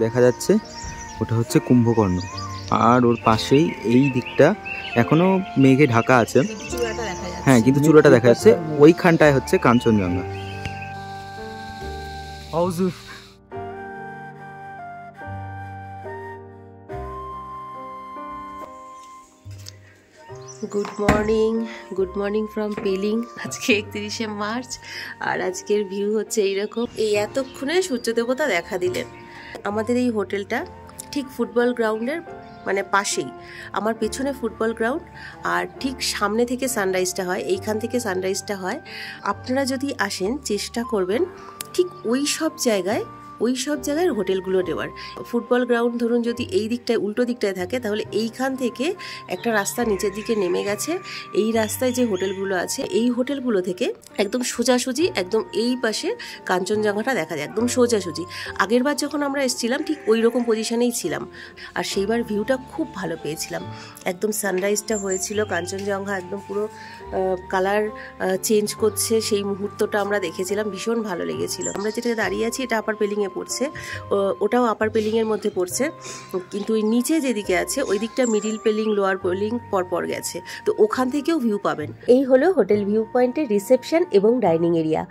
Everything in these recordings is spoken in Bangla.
দেখা যাচ্ছে ওটা হচ্ছে কুম্ভকর্ণ, আর ওর পাশেই এই দিকটা এখনো মেঘে ঢাকা আছে। হ্যাঁ, কিন্তু চূড়াটা দেখা যাচ্ছে। ওইখানটায় হচ্ছে Kanchenjunga. Good morning from Pelling. আজকে 31শে মার্চ আর আজকের ভিউ হচ্ছে এইরকম। এই এতক্ষণে সূর্য দেবতা দেখা দিলেন। আমাদের এই হোটেলটা ঠিক ফুটবল গ্রাউন্ডের মানে পাশেই। আমার পেছনে ফুটবল গ্রাউন্ড আর ঠিক সামনে থেকে সানরাইজটা হয়, এইখান থেকে সানরাইজটা হয়। আপনারা যদি আসেন চেষ্টা করবেন ঠিক ওই সব জায়গায় হোটেলগুলো নেওয়ার। ফুটবল গ্রাউন্ড ধরুন যদি এই দিকটায় উল্টো দিকটায় থাকে, তাহলে এইখান থেকে একটা রাস্তা নিচের দিকে নেমে গেছে। এই রাস্তায় যে হোটেলগুলো আছে, এই হোটেলগুলো থেকে একদম সোজাসুজি একদম এই পাশে কাঞ্চনজঙ্ঘাটা দেখা যায়, একদম সোজাসুজি। আগের বার যখন আমরা এসেছিলাম ঠিক ওই রকম পজিশনেই ছিলাম, আর সেইবার ভিউটা খুব ভালো পেয়েছিলাম। একদম সানরাইজটা হয়েছিল, কাঞ্চনজঙ্ঘা একদম পুরো কালার চেঞ্জ করছে, সেই মুহূর্তটা আমরা দেখেছিলাম, ভীষণ ভালো লেগেছিল। আমরা যেটা দাঁড়িয়ে আছি এটা আপার পেলিংয়ে পড়ছে, ওটাও আপার পেলিং এর মধ্যে পড়ছে, কিন্তু ওই নিচে যেদিকে আছে ওই দিকটা মিডিল পেলিং লোয়ার পেলিং পরপর গেছে, তো ওখান থেকেও ভিউ পাবেন। এই হলো হোটেল ভিউ পয়েন্টের রিসেপশন এবং ডাইনিং এরিয়া।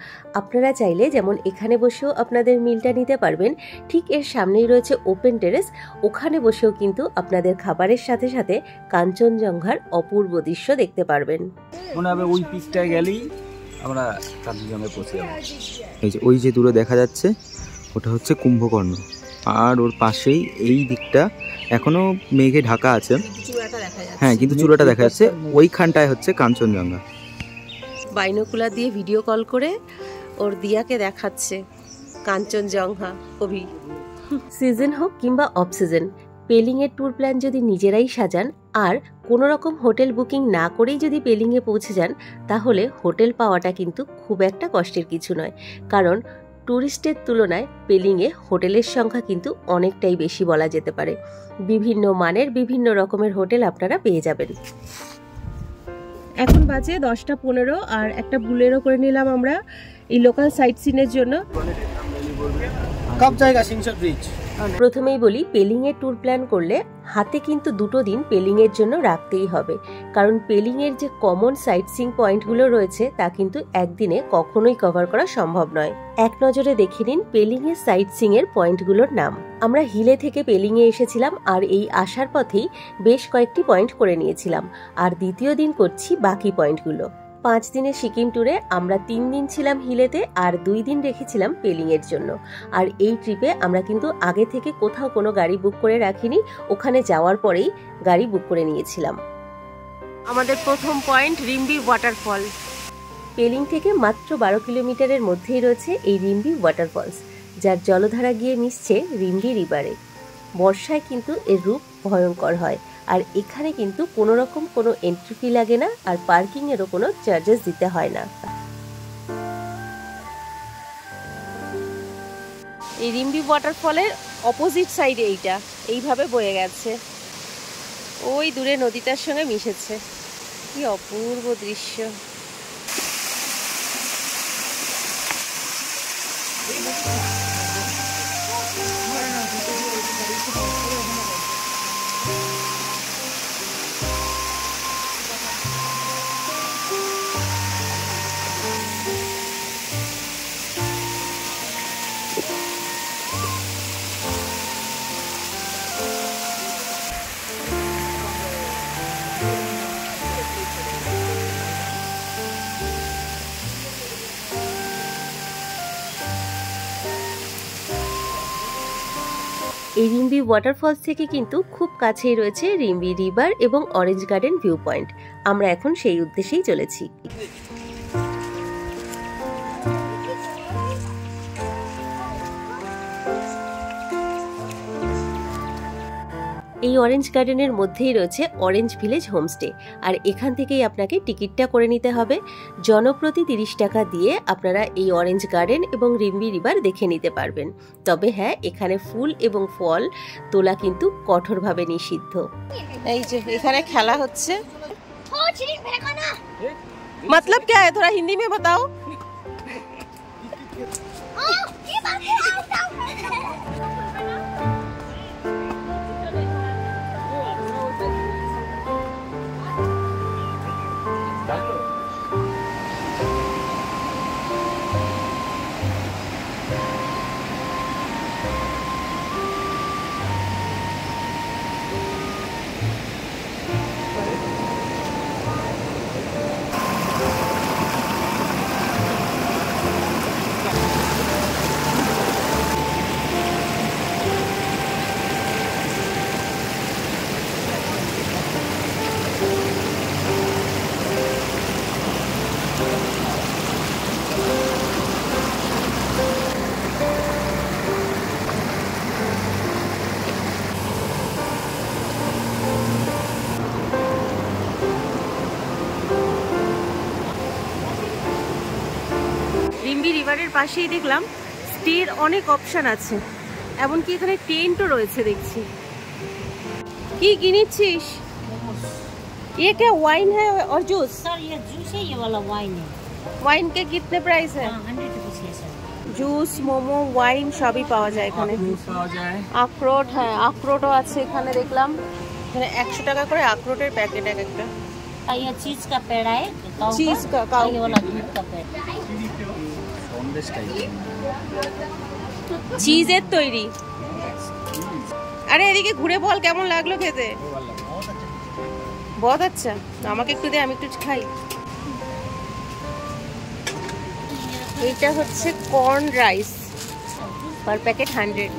আপনারা চাইলে যেমন এখানে বসেও আপনাদের মিলটা নিতে পারবেন, ঠিক এর সামনেই রয়েছে ওপেন টেরেস, ওখানে বসেও কিন্তু আপনাদের খাবারের সাথে সাথে কাঞ্চনজঙ্ঘার অপূর্ব দৃশ্য দেখতে পারবেন। মনে হবে ওই পিকটায় গেলেই আমরা কাঞ্চনজঙ্ঘায় পৌঁছে যাবো। এই যে ওই যে দূরে দেখা যাচ্ছে ওটা হচ্ছে কুম্ভকর্ণ, আর ওর পাশেই এই দিকটা এখনো মেঘে ঢাকা আছে। হ্যাঁ, কিন্তু চূড়াটা দেখা যাচ্ছে। ওইখানটায় হচ্ছে কাঞ্চনজঙ্ঘা। বাইনোকুলার দিয়ে ভিডিও কল করে ওর দিয়াকে দেখাচ্ছে কাঞ্চনজঙ্ঘা। কবি সিজন হোক কিংবা অফ সিজন, পেলিংয়ের ট্যুর প্ল্যান যদি নিজেরাই সাজান আর কোনো রকম হোটেল বুকিং না করেই যদি পেলিংয়ে পৌঁছে যান, তাহলে হোটেল পাওয়াটা কিন্তু খুব একটা কষ্টের কিছু নয়। কারণ ট্যুরিস্টের তুলনায় পেলিংয়ে হোটেলের সংখ্যা কিন্তু অনেকটাই বেশি বলা যেতে পারে। বিভিন্ন মানের বিভিন্ন রকমের হোটেল আপনারা পেয়ে যাবেন। এখন বাজে 10টা 15 আর একটা বুলেরো করে নিলাম আমরা এই লোকাল সাইট সিনের জন্য। প্রথমেই বলি, পেলিংয়ের ট্যুর প্ল্যান করলে হাতে কিন্তু 2 দিন পেলিংয়ের জন্য রাখতেই হবে, কারণ পেলিংয়ের যে কমন সাইট সিং পয়েন্টগুলো রয়েছে তা কিন্তু একদিনে কখনোই কভার করা সম্ভব নয়। এক নজরে দেখে নিন পেলিংয়ের সাইট সিং এর পয়েন্টগুলোর নাম। আমরা হিলে থেকে পেলিংয়ে এসেছিলাম আর এই আসার পথেই বেশ কয়েকটি পয়েন্ট করে নিয়েছিলাম, আর দ্বিতীয় দিন করছি বাকি পয়েন্টগুলো। 5 দিনের সিকিম ট্যুরে আমরা 3 দিন ছিলাম হিলেতে আর 2 দিন রেখেছিলাম পেলিং এর জন্য। আর এই ট্রিপে আমরা কিন্তু আগে থেকে কোথাও কোনো গাড়ি বুক করে রাখিনি, ওখানে যাওয়ার পরেই গাড়ি বুক করে নিয়েছিলাম। আমাদের প্রথম পয়েন্ট রিম্বি ওয়াটারফল। পেলিং থেকে মাত্র 12 কিলোমিটারের মধ্যেই রয়েছে এই রিম্বি ওয়াটারফলস, যার জলধারা গিয়ে মিশছে রিম্বি রিভারে। বর্ষায় কিন্তু এর রূপ ভয়ঙ্কর হয়, আর এখানে কিন্তু কোনো রকম কোনো এন্ট্রি ফি লাগে না, আর পার্কিং এরও কোনো চার্জেস দিতে হয় না। এই রিম্বি ওয়াটারফলের অপোজিট সাইডে এইটা এইভাবে বয়ে গেছে, ওই দূরে নদীটার সঙ্গে মিশেছে। কি অপূর্ব দৃশ্য! এই রিম্বি ওয়াটারফলস থেকে কিন্তু খুব কাছেই রয়েছে রিম্বি রিভার এবং অরেঞ্জ গার্ডেন ভিউ পয়েন্ট। আমরা এখন সেই উদ্দেশ্যেই চলেছি। এই অরেঞ্জ গার্ডেনের মধ্যেই রয়েছে অরেঞ্জ ভিলেজ হোমস্টে, আর এখান থেকেই আপনাকে টিকিটটা করে নিতে হবে। জনপ্রতি 30 টাকা দিয়ে আপনারা এই অরেঞ্জ গার্ডেন এবং রিম্বি রিভার দেখে নিতে পারবেন। তবে হ্যাঁ, এখানে ফুল এবং ফল তোলা কিন্তু কঠোরভাবে নিষিদ্ধ। এই যে এখানে খেলা হচ্ছে। मतलब क्या है, थोड़ा हिंदी में बताओ। রিভারের পাশেই দেখলাম স্টের অনেক অপশন আছে, এমনকি এখানে টেন্টও রয়েছে দেখছি। কি কিনেছিস? ये क्या वाइन है और जूस? सर ये जूस है, ये वाला वाइन है। वाइन के कितने प्राइस है? 100 रुपीस है सर। জুস, মোমো, ওয়াইন সবই পাওয়া যায় এখানে। আখরোট, হ্যাঁ আখরোটও আছে এখানে দেখলাম। এখানে 100 টাকা করে আখরোটের প্যাকেট এক একটা। ये चीज का पेड़ा है, चीज का काऊ, ये वाला दूध का पेड़। চিজের তৈরি। আরে এদিকে ঘুরে বল কেমন লাগলো খেতে? বহুত আচ্ছা, আমাকে একটু দে, আমি একটু খাই। এইটা হচ্ছে কর্ন রাইস, পার প্যাকেট 100।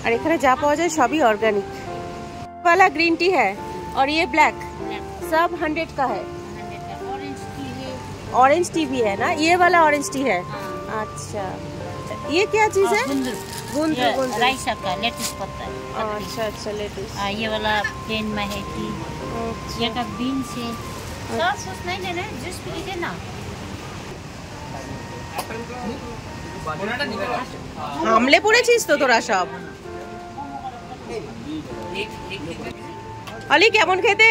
আর এখানে যা পাওয়া যায় সবই অর্গানিক। वाला ग्रीन टी है और ये ब्लैक, सब 100 का है। ऑरेंज टी भी है ना, ये वाला ऑरेंज टी है। अच्छा, ये क्या चीज है? गुंद राइस का लेट्स पत्ता है। अच्छा अच्छा, लेट्स। ये वाला प्लेन में है टी। ये का बीन्स है। सॉस नहीं लेना, जूस पी लीजिए ना। আমলে পড়েছিস তো তোরা সব। অলি কেমন খেতে?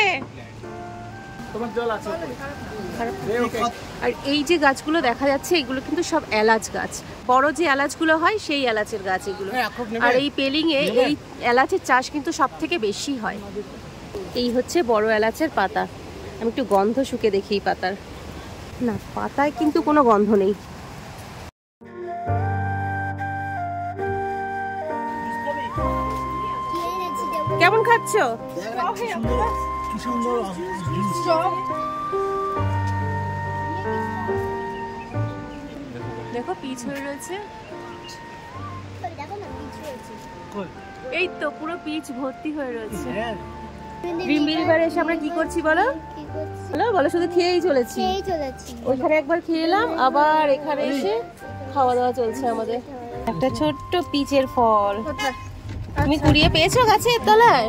আর এই যে গাছগুলো দেখা যাচ্ছে এগুলো কিন্তু সব এলাচ গাছ, বড় যে এলাচগুলো হয় সেই এলাচের গাছ এগুলো। আর এই পেলিং এ এই এলাচের চাষ কিন্তু সব থেকে বেশি হয়। এই হচ্ছে বড় এলাচের পাতা। আমি একটু গন্ধ শুকে দেখি পাতার। না, পাতায় কিন্তু কোনো গন্ধ নেই। কেমন খাচ্ছ? দেখো পিচ হয়ে রয়েছে, এই তো পুরো পিচ ভর্তি হয়ে রয়েছে। রিম্বি রিভারে এসে আমরা কি করছি বলো? বলো বলো, শুধু খেয়েই চলেছি। ওইখানে একবার খেয়ে এলাম, আবার এখানে এসে খাওয়া দাওয়া চলছে আমাদের। একটা ছোট্ট পিচের ফল তুমি কুড়িয়ে পেয়েছো গাছের তলায়?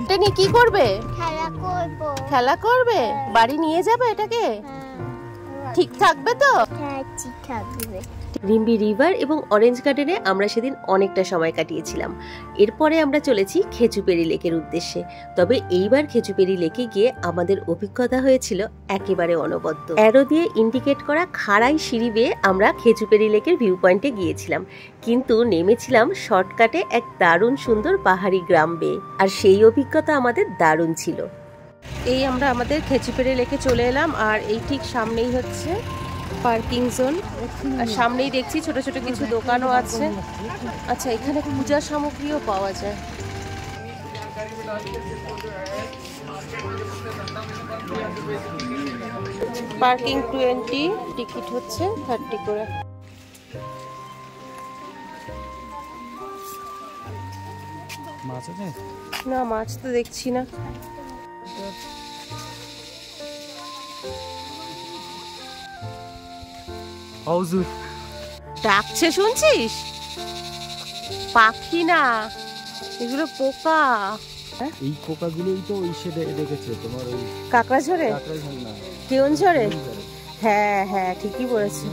এটা নিয়ে কি করবে? খেলা করবে? বাড়ি নিয়ে যাবে এটাকে? ঠিক থাকবে তো? রিম্বি রিভার এবং অরেঞ্জ গার্ডেনে আমরা সেদিন অনেকটা সময় কাটিয়েছিলাম। এরপরে আমরা চলেছি খেচুপেরি লেকের উদ্দেশ্যে। তবে এইবার খেচুপেরি লেকে গিয়ে আমাদের অভিজ্ঞতা হয়েছিল একেবারে অনবদ্য। অ্যারো দিয়ে ইন্ডিকেট করা খাড়াই সিঁড়ি বেয়ে আমরা খেচুপেরি লেকের ভিউ পয়েন্টে গিয়েছিলাম, কিন্তু নেমেছিলাম শর্টকাটে এক দারুণ সুন্দর পাহাড়ি গ্রাম বেয়ে। আর সেই অভিজ্ঞতা আমাদের দারুণ ছিল। এই আমরা আমাদের খেচুপেরি লেকে চলে এলাম, আর এই ঠিক সামনেই হচ্ছে পার্কিং জোন। আর সামনেই দেখছি ছোট ছোট কিছু দোকানও আছে। আচ্ছা, এখানে পূজা সামগ্রীও পাওয়া যায়। পার্কিং 20, টিকিট হচ্ছে 30 করে। মাছ আছে না, মাছ তো দেখছি না। ডাকছে শুনছিস? পাখি না, এগুলো পোকা। এই পোকাগুলোই তো ওই সাইডে দেখেছে তোমার, ওই কাকড়াঝড়ে, কেওনঝড়ে। হ্যাঁ হ্যাঁ, ঠিকই বলেছে।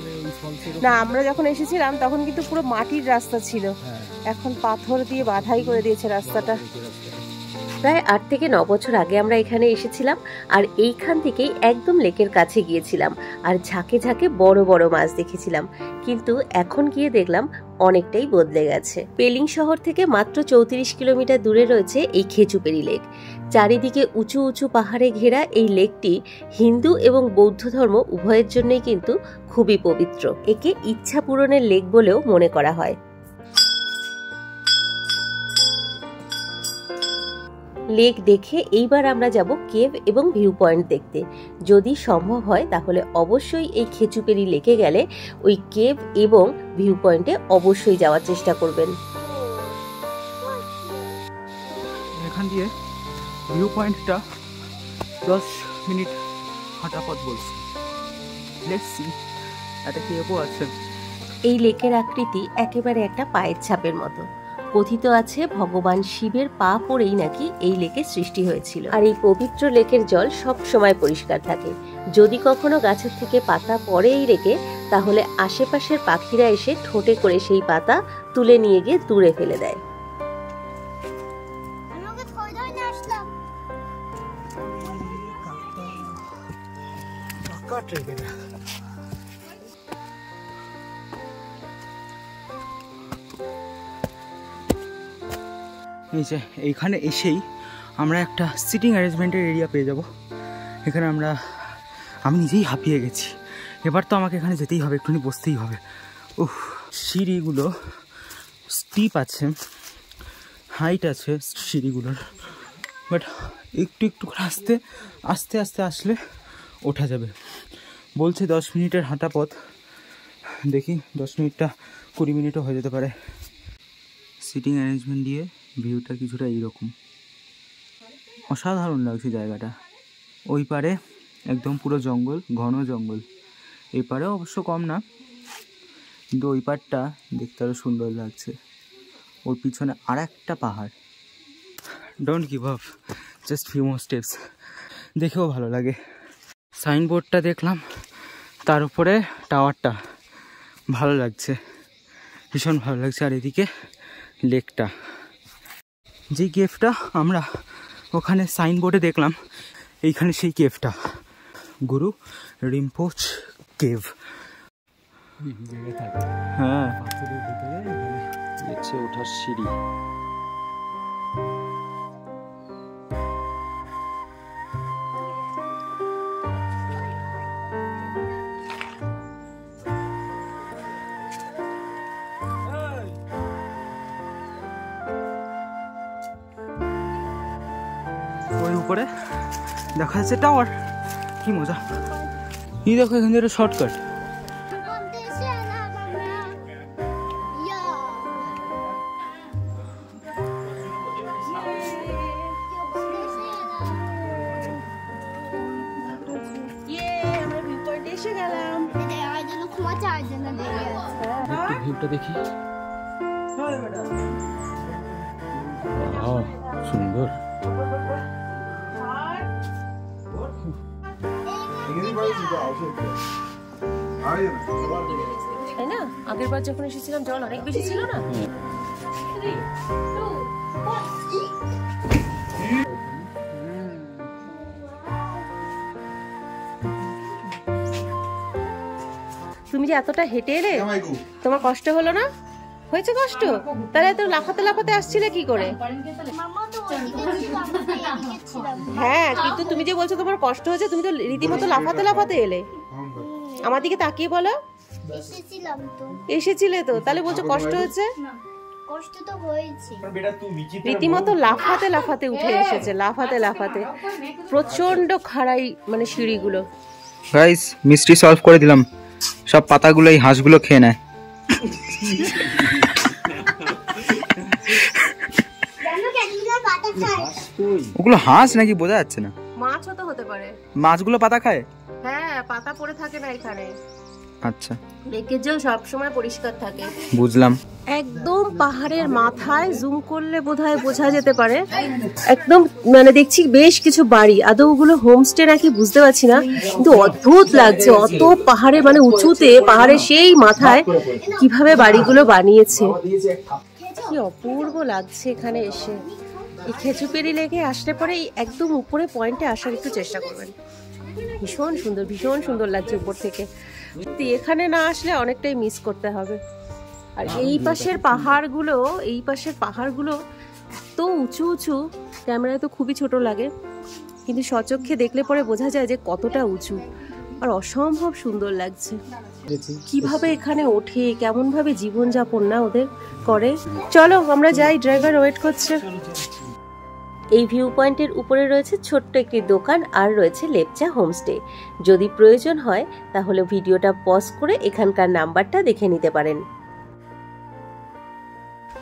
না, আমরা যখন এসেছিলাম তখন কিন্তু পুরো মাটির রাস্তা ছিল, এখন পাথর দিয়ে বাধাই করে দিয়েছে রাস্তাটা। প্রায় 8 থেকে 9 বছর আগে আমরা এখানে এসেছিলাম, আর এইখান থেকেই একদম লেকের কাছে গিয়েছিলাম, আর ঝাঁকে ঝাঁকে বড় বড় মাছ দেখেছিলাম। কিন্তু এখন গিয়ে দেখলাম অনেকটাই বদলে গেছে। পেলিং শহর থেকে মাত্র 34 কিলোমিটার দূরে রয়েছে এই খেচুপেরি লেক। চারিদিকে উঁচু উঁচু পাহাড়ে ঘেরা এই লেকটি হিন্দু এবং বৌদ্ধ ধর্ম উভয়ের জন্যই কিন্তু খুবই পবিত্র। একে ইচ্ছা পূরণের লেক বলেও মনে করা হয়। লেক দেখে এইবার আমরা যাব কেভ এবং ভিউ পয়েন্ট দেখতে। যদি সম্ভব হয় তাহলে অবশ্যই এই খেচুপেরি লেকে গেলে ওই কেভ এবং ভিউ পয়েন্টে অবশ্যই যাওয়ার চেষ্টা করবেন। এখান দিয়ে ভিউ পয়েন্টটা 10 মিনিট হাঁটা পথ বলছি। লেটস সি, এটা কেভও আছে। এই লেকের আকৃতি একেবারে একটা পায়ের ছাপের মতো। কথিত আছে ভগবান শিবের পা পড়েই নাকি এই লেকের সৃষ্টি হয়েছিল। আর এই পবিত্র লেকের জল সব সময় পরিষ্কার থাকে। যদি কখনো গাছের থেকে পাতা পড়ে এই লেকে, তাহলে আশেপাশের পাখিরা এসে ঠোঁটে করে সেই পাতা তুলে নিয়ে গিয়ে দূরে ফেলে দেয়। এই যে এইখানে এসেই আমরা একটা সিটিং অ্যারেঞ্জমেন্টের এরিয়া পেয়ে যাব। এখানে আমি নিজেই হাঁপিয়ে গেছি। এবার তো আমাকে এখানে যেতেই হবে, একটুখানি বসতেই হবে। উফ, সিঁড়িগুলো স্টিপ আছে, হাইট আছে সিঁড়িগুলোর, বাট একটু একটু করে আস্তে আস্তে আসলে ওঠা যাবে। বলছে 10 মিনিটের হাঁটা পথ, দেখি 10 মিনিটটা 20 মিনিটও হয়ে যেতে পারে। সিটিং অ্যারেঞ্জমেন্ট দিয়ে ভিউটা কিছুটা এইরকম, অসাধারণ লাগছে জায়গাটা। ওই পারে একদম পুরো জঙ্গল, ঘন জঙ্গল। এই পারে অবশ্য কম না, কিন্তু ওই পারটা দেখতে আরও সুন্দর লাগছে। ওর পিছনে আর একটা পাহাড়। Don't give up, just few more steps. দেখেও ভালো লাগে। সাইনবোর্ডটা দেখলাম, তার উপরে টাওয়ারটা, ভালো লাগছে, ভীষণ ভালো লাগছে। আর এদিকে লেকটা, যেই কেভটা আমরা ওখানে সাইনবোর্ডে দেখলাম, এইখানে সেই কেভটা, গুরু রিম্পোচ কেভ। হ্যাঁ, দেখছে ওঠার সিঁড়ি। ওই উপরে দেখা যাচ্ছে টাওয়ার, কি মজা। এই দেখো এখান থেকে শর্টকাট। ভিউটা দেখি, সুন্দর। তাই না? আগের বার যখন এসেছিলাম জল অনেক বেশি ছিল না? তুমি যে এতটা হেঁটে এলে, তোমার কষ্ট হলো না? হয়েছে কষ্ট? তাহলে তো লাফাতে লাফাতে আসছিলে কি করে? হ্যাঁ, কিন্তু তুমি যে বলছো তোমার কষ্ট হয়েছে, তুমি তো রীতিমতো লাফাতে লাফাতে এলে। আমার দিকে তাকিয়ে বলো। এসেছিলে তো, তাহলে বলছো কষ্ট হয়েছে? কষ্ট তো হয়েছে। রীতিমতো লাফাতে লাফাতে উঠে এসেছে, লাফাতে লাফাতে। প্রচন্ড খাড়াই মানে সিঁড়িগুলো। গাইস, মিস্ট্রি সলভ করে দিলাম। সব পাতাগুলো এই হাঁসগুলো খেয়ে নেয়। ওগুলো হাঁস নাকি বোঝা যাচ্ছে না। মাছও তো হতে পারে। মাছগুলো পাতা খায়? হ্যাঁ, পাতা পড়ে থাকে না এখানে। আচ্ছা, লেকের জল সবসময় পরিষ্কার থাকে। বুঝলাম। একদম পাহাড়ের মাথায় জুম করলে বোধহয় বোঝা যেতে পারে। একদম মানে দেখছি বেশ কিছু বাড়ি, আদৌ ওগুলো হোমস্টে নাকি বুঝতে পারছি না, কিন্তু অদ্ভুত লাগছে। অত পাহাড়ে মানে উঁচুতে, পাহাড়ের সেই মাথায় কিভাবে বাড়িগুলো বানিয়েছে, কি অপূর্ব লাগছে এখানে এসে। এই খেজুপেরি লেকে আসলে পরে একদম উপরে পয়েন্টে আসার একটু চেষ্টা করবেন। ভীষণ সুন্দর, ভীষণ সুন্দর লাগছে উপর থেকে। এখানে না আসলে অনেকটাই মিস করতে হবে। আর এই পাশের পাহাড়গুলো এত উঁচু উঁচু, ক্যামেরায় তো খুবই ছোট লাগে, কিন্তু সচক্ষে দেখলে পরে বোঝা যায় যে কতটা উঁচু। আর অসম্ভব সুন্দর লাগছে। কিভাবে এখানে ওঠে, কেমন ভাবে জীবনযাপন না ওদের করে। চলো আমরা যাই, ড্রাইভার ওয়েট করছে। এই ভিউ পয়েন্টের উপরে রয়েছে ছোট্ট একটি দোকান আর রয়েছে লেপচা হোমস্টে। যদি প্রয়োজন হয় তাহলে ভিডিওটা পজ করে এখানকার নাম্বারটা দেখে নিতে পারেন।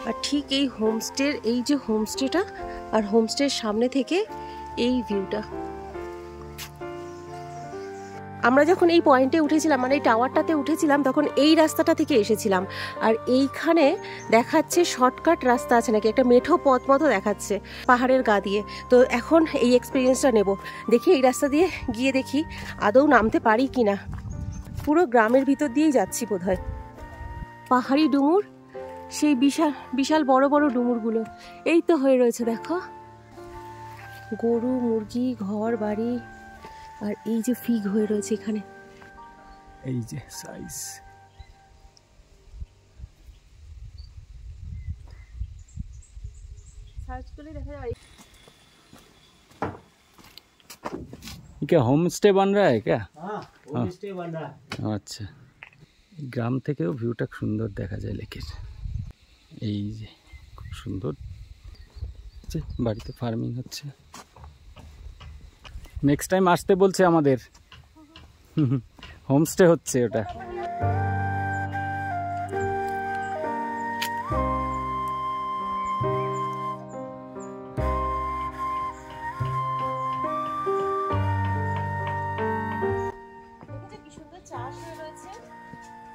আর ঠিক এই হোমস্টের, এই যে হোমস্টেটা, আর হোমস্টের সামনে থেকে এই ভিউটা। আমরা যখন এই পয়েন্টে উঠেছিলাম, মানে এই টাওয়ারটাতে উঠেছিলাম, তখন এই রাস্তাটা থেকে এসেছিলাম। আর এইখানে দেখাচ্ছে শর্টকাট রাস্তা আছে নাকি, একটা মেঠো পথ মতো দেখাচ্ছে পাহাড়ের গা দিয়ে। তো এখন এই এক্সপিরিয়েন্সটা নেব, দেখি এই রাস্তা দিয়ে গিয়ে দেখি আদৌ নামতে পারি কিনা। পুরো গ্রামের ভিতর দিয়েই যাচ্ছি বোধহয়। পাহাড়ি ডুমুর, সেই বিশাল বিশাল বড় বড় ডুমুরগুলো এই তো হয়ে রয়েছে দেখো। গরু, মুরগি, ঘর বাড়ি, আর এই যে ফিগ হয়ে রয়েছে এখানে। এই যে সাইজ। সার্চ করলে দেখা যাবে। क्या होम स्टे बन रहा है क्या? हाँ, होम स्टे बन रहा है। আচ্ছা, গ্রাম থেকেও ভিউটা সুন্দর দেখা যায় লেকের। এই যে খুব সুন্দর বাড়িতে ফার্মিং হচ্ছে। নেক্সট টাইম আসতে বলছে আমাদের, হোমস্টে হচ্ছে ওটা।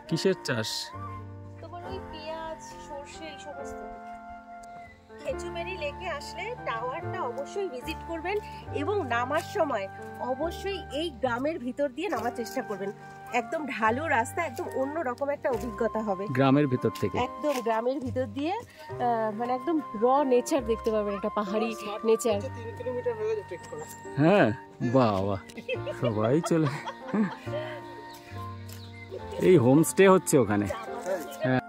কিসের চাষ? তোমার ওই পেঁয়াজ, সরষে, এই সমস্ত। খেচুপেরি লেকে আসলে টাওয়ারটা অবশ্যই ভিজিট করবেন এবং নামার সময় অবশ্যই এই গ্রামের ভিতর দিয়ে নামার চেষ্টা করবেন। একদম ঢালু রাস্তা, একদম অন্য রকম একটা অভিজ্ঞতা হবে। গ্রামের ভিতর থেকে একদম গ্রামের ভিতর দিয়ে মানে একদম র নেচার দেখতে পাবেন, একটা পাহাড়ি নেচার। 3 কিলোমিটার হয়ে গেছে ট্রেক করা। হ্যাঁ, বাবা সবাই চলে। এই হোমস্টে হচ্ছে ওখানে। হ্যাঁ,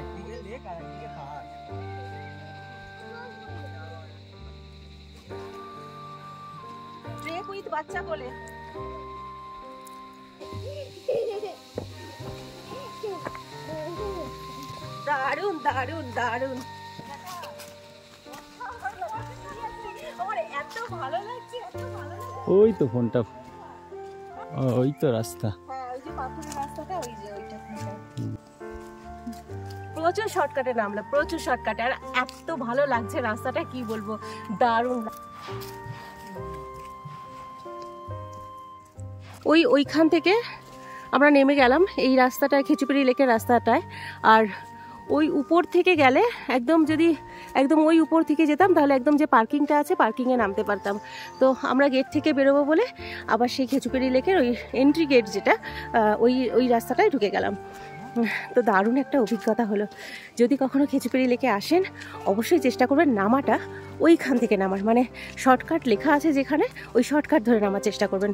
একদিকে লেক আর একদিকে পাহাড়। ট্রেক উইথ বাচ্চা বলে। দারুন দারুন দারুন, আমার এত ভালো লাগছে, এত ভালো লাগছে। ওই তো ফোনটা, ওই তো রাস্তা। হ্যাঁ, ওই যে পাথরের রাস্তাটা, ওই যে ওইটা। প্রচুর শর্টকাটে নামলাম, প্রচুর শর্টকাটে, আর এত ভালো লাগছে রাস্তাটা, কি বলবো, দারুণ। ওইখান থেকে আমরা নেমে গেলাম এই রাস্তাটায়, খেচুপেরি লেকের রাস্তাটায়। আর ওই উপর থেকে গেলে একদম, যদি একদম ওই উপর থেকে যেতাম তাহলে একদম যে পার্কিংটা আছে পার্কিংয়ে নামতে পারতাম। তো আমরা গেট থেকে বেরোবো বলে আবার সেই খেচুপেরি লেকের ওই এন্ট্রি গেট যেটা, ওই রাস্তাটায় ঢুকে গেলাম। তো দারুণ একটা অভিজ্ঞতা হলো। যদি কখনো খেচুপেরি লেকে আসেন অবশ্যই চেষ্টা করবেন নামাটা ওইখান থেকে নামার, মানে শর্টকাট লেখা আছে যেখানে, ওই শর্টকাট ধরে নামার চেষ্টা করবেন।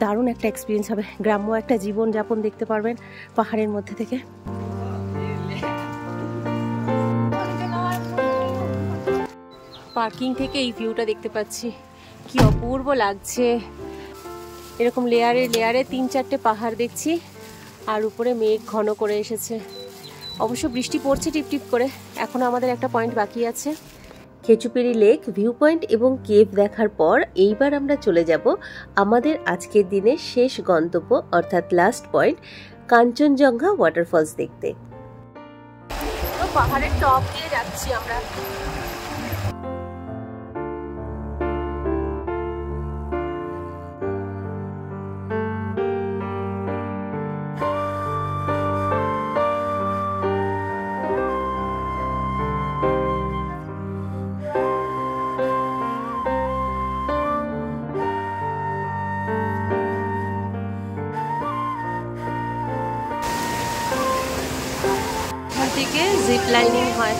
দারুণ একটা এক্সপিরিয়েন্স হবে, গ্রাম্য একটা জীবনযাপন দেখতে পারবেন পাহাড়ের মধ্যে থেকে। পার্কিং থেকে এই ভিউটা দেখতে পাচ্ছি, কি অপূর্ব লাগছে। এরকম লেয়ারে লেয়ারে 3-4টে পাহাড় দেখছি, আর উপরে মেঘ ঘন করে এসেছে। অবশ্য বৃষ্টি পড়ছে টিপটিপ করে। এখনো আমাদের একটা পয়েন্ট বাকি আছে। খেচুপেরি লেক, ভিউ পয়েন্ট এবং কেভ দেখার পর এইবার আমরা চলে যাব আমাদের আজকের দিনের শেষ গন্তব্য, অর্থাৎ লাস্ট পয়েন্ট, কাঞ্চনজঙ্ঘা ওয়াটারফলস দেখতে। পাহাড়ের টপ দিয়ে যাচ্ছি আমরা। থেকে জিপ লাইনিং হয়।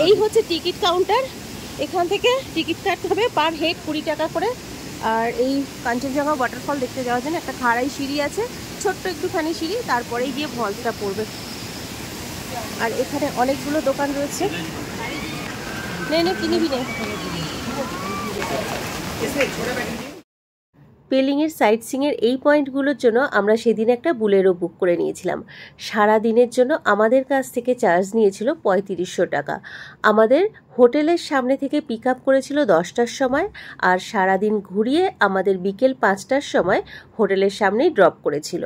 এই হচ্ছে টিকিট কাউন্টার, এখান থেকে টিকিট কাটতে হবে পার হেড 20 টাকা করে। আর এই কাঞ্চনজঙ্ঘা ওয়াটারফল দেখতে যাওয়ার জন্য একটা খাড়াই সিঁড়ি আছে, ছোট্ট একটুখানি সিঁড়ি, তারপরেই গিয়ে ফলসটা পড়বে। আর এখানে অনেকগুলো দোকান রয়েছে। নে কিনিবি নে। পেলিংয়ের সাইট সিংয়ের এই পয়েন্টগুলোর জন্য আমরা সেদিন একটা বুলেরো বুক করে নিয়েছিলাম। সারা দিনের জন্য আমাদের কাছ থেকে চার্জ নিয়েছিল 3500 টাকা। আমাদের হোটেলের সামনে থেকে পিক আপ করেছিল 10টার সময়, আর সারাদিন ঘুরিয়ে আমাদের বিকেল 5টার সময় হোটেলের সামনেই ড্রপ করেছিল।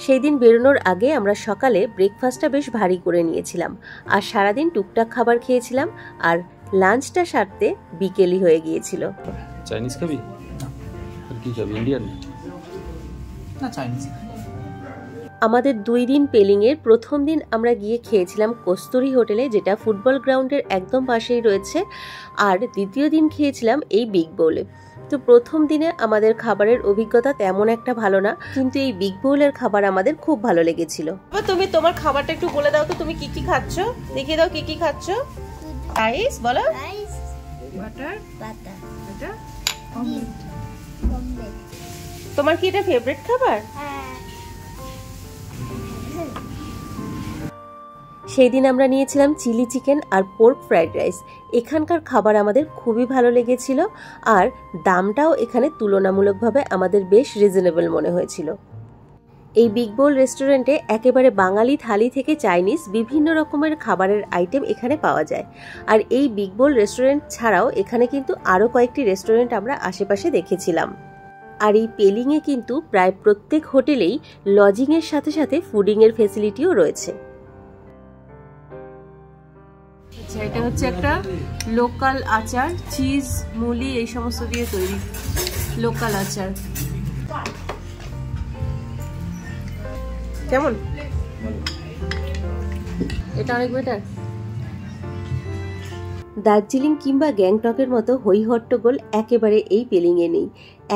সেই দিন বেরোনোর আগে আমরা সকালে ব্রেকফাস্টটা বেশ ভারী করে নিয়েছিলাম, আর সারাদিন টুকটাক খাবার খেয়েছিলাম, আর লাঞ্চটা সারতে বিকেলই হয়ে গিয়েছিল। চাইনিজ খাবি? আর কি খাবি? ইন্ডিয়ান না চাইনিজ। আমাদের 2 দিন পেলিংয়ের প্রথম দিন আমরা গিয়ে খেয়েছিলাম কস্তুরী হোটেলে, যেটা ফুটবল গ্রাউন্ডের একদম পাশেই রয়েছে, আর দ্বিতীয় দিন খেয়েছিলাম এই বিগ বোলে। তো প্রথম দিনে আমাদের খাবারের অভিজ্ঞতা তেমন একটা ভালো না, কিন্তু এই বিগ বোলের খাবার আমাদের খুব ভালো লেগেছিল। তুমি তোমার খাবারটা একটু বলে দাও তো, তুমি কি কি খাচ্ছ, দেখিয়ে দাও কি কি খাচ্ছ। রাইস বলো, রাইস, বাটার, বাটার, এটা অমলেট। তোমার কি এটা ফেভারিট খাবার? হ্যাঁ। সেই দিন আমরা নিয়েছিলাম চিলি চিকেন আর পোর্ক ফ্রাইড রাইস। এখানকার খাবার আমাদের খুবই ভালো লেগেছিল, আর দামটাও এখানে তুলনামূলকভাবে আমাদের বেশ রিজনেবল মনে হয়েছিল। এই বিগ বোল রেস্টুরেন্টে একেবারে বাঙালি থালি থেকে চাইনিজ বিভিন্ন রকমের খাবারের আইটেম এখানে পাওয়া যায়। আর এই বিগ বোল রেস্টুরেন্ট ছাড়াও এখানে কিন্তু আরও কয়েকটি রেস্টুরেন্ট আমরা আশেপাশে দেখেছিলাম। আর এই পেলিংয়ে কিন্তু প্রায় প্রত্যেক হোটেলেই লজিংয়ের সাথে সাথে ফুডিংয়ের ফেসিলিটিও রয়েছে। এটা হচ্ছে একটা লোকাল আচার, চিজ, মুলি এই সমস্ত দিয়ে তৈরি লোকাল আচার। কেমন? এটা অনেক বেটার। দার্জিলিং কিংবা গ্যাংটকের মতো হইহট্টগোল একেবারে এই পেলিংয়ে নেই।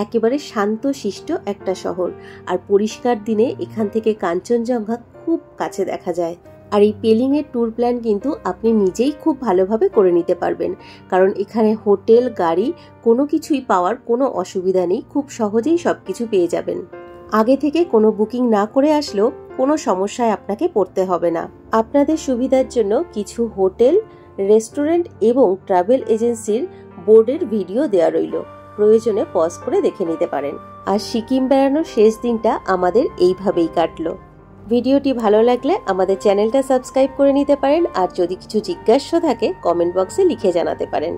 একেবারে শান্তশিষ্ট একটা শহর, আর পরিষ্কার দিনে এখান থেকে কাঞ্চনজঙ্ঘা খুব কাছে দেখা যায়। আর এই পেলিংয়ের ট্যুর প্ল্যান কিন্তু আপনি নিজেই খুব ভালোভাবে করে নিতে পারবেন, কারণ এখানে হোটেল, গাড়ি কোনো কিছুই পাওয়ার কোনো অসুবিধা নেই, খুব সহজেই সবকিছু পেয়ে যাবেন। আগে থেকে কোনো বুকিং না করে আসলেও কোনো সমস্যায় আপনাকে পড়তে হবে না। আপনাদের সুবিধার জন্য কিছু হোটেল, রেস্টুরেন্ট এবং ট্রাভেল এজেন্সির বোর্ডের ভিডিও দেওয়া রইল, প্রয়োজনে পজ করে দেখে নিতে পারেন। আর সিকিম বেড়ানোর শেষ দিনটা আমাদের এইভাবেই কাটলো। ভিডিওটি ভালো লাগলে আমাদের চ্যানেলটা সাবস্ক্রাইব করে নিতে পারেন, আর যদি কিছু জিজ্ঞাসা থাকে কমেন্ট বক্সে লিখে জানাতে পারেন।